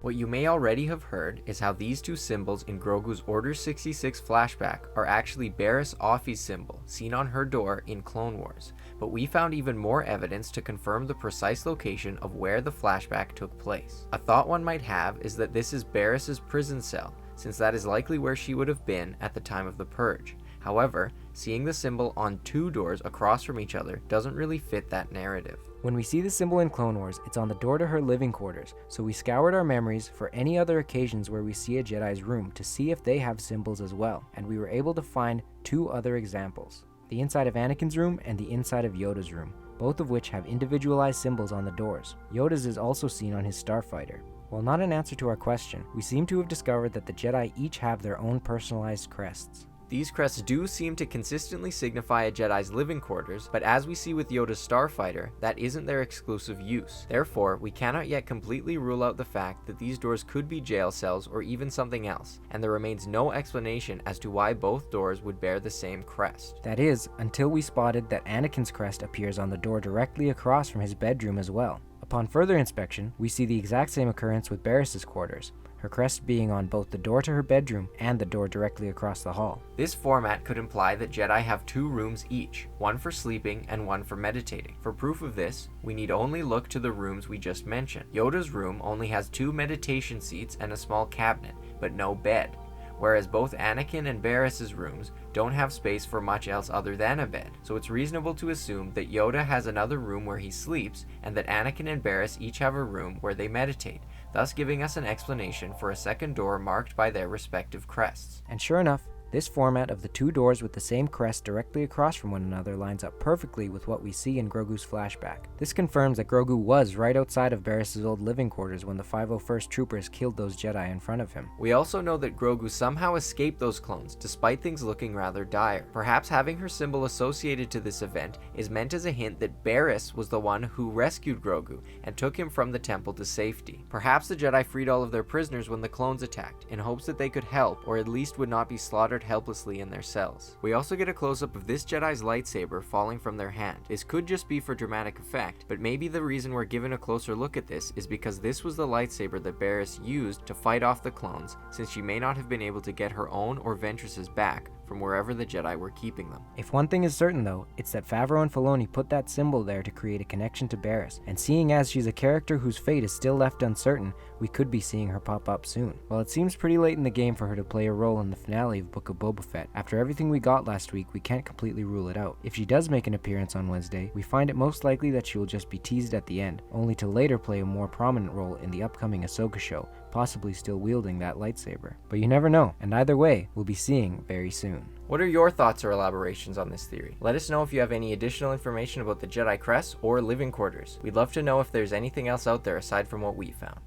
What you may already have heard is how these two symbols in Grogu's Order 66 flashback are actually Barriss Offee's symbol, seen on her door in Clone Wars, but we found even more evidence to confirm the precise location of where the flashback took place. A thought one might have is that this is Barriss's prison cell, since that is likely where she would have been at the time of the Purge. However, seeing the symbol on two doors across from each other doesn't really fit that narrative. When we see the symbol in Clone Wars, it's on the door to her living quarters, so we scoured our memories for any other occasions where we see a Jedi's room to see if they have symbols as well, and we were able to find two other examples. The inside of Anakin's room and the inside of Yoda's room, both of which have individualized symbols on the doors. Yoda's is also seen on his starfighter. While not an answer to our question, we seem to have discovered that the Jedi each have their own personalized crests. These crests do seem to consistently signify a Jedi's living quarters, but as we see with Yoda's starfighter, that isn't their exclusive use. Therefore, we cannot yet completely rule out the fact that these doors could be jail cells or even something else, and there remains no explanation as to why both doors would bear the same crest. That is, until we spotted that Anakin's crest appears on the door directly across from his bedroom as well. Upon further inspection, we see the exact same occurrence with Barriss's quarters, her crest being on both the door to her bedroom and the door directly across the hall. This format could imply that Jedi have two rooms each, one for sleeping and one for meditating. For proof of this, we need only look to the rooms we just mentioned. Yoda's room only has two meditation seats and a small cabinet, but no bed, whereas both Anakin and Barriss's rooms don't have space for much else other than a bed, so it's reasonable to assume that Yoda has another room where he sleeps, and that Anakin and Barriss each have a room where they meditate, thus giving us an explanation for a second door marked by their respective crests. And sure enough, this format of the two doors with the same crest directly across from one another lines up perfectly with what we see in Grogu's flashback. This confirms that Grogu was right outside of Barriss's old living quarters when the 501st Troopers killed those Jedi in front of him. We also know that Grogu somehow escaped those clones, despite things looking rather dire. Perhaps having her symbol associated to this event is meant as a hint that Barriss was the one who rescued Grogu and took him from the temple to safety. Perhaps the Jedi freed all of their prisoners when the clones attacked, in hopes that they could help, or at least would not be slaughtered helplessly in their cells. We also get a close-up of this Jedi's lightsaber falling from their hand. This could just be for dramatic effect, but maybe the reason we're given a closer look at this is because this was the lightsaber that Barriss used to fight off the clones, since she may not have been able to get her own or Ventress's back from wherever the Jedi were keeping them. If one thing is certain though, it's that Favreau and Filoni put that symbol there to create a connection to Barriss, and seeing as she's a character whose fate is still left uncertain, we could be seeing her pop up soon. While it seems pretty late in the game for her to play a role in the finale of Book of Boba Fett, after everything we got last week, we can't completely rule it out. If she does make an appearance on Wednesday, we find it most likely that she will just be teased at the end, only to later play a more prominent role in the upcoming Ahsoka show, possibly still wielding that lightsaber. But you never know, and either way, we'll be seeing very soon. What are your thoughts or elaborations on this theory? Let us know if you have any additional information about the Jedi Crests or living quarters. We'd love to know if there's anything else out there aside from what we found.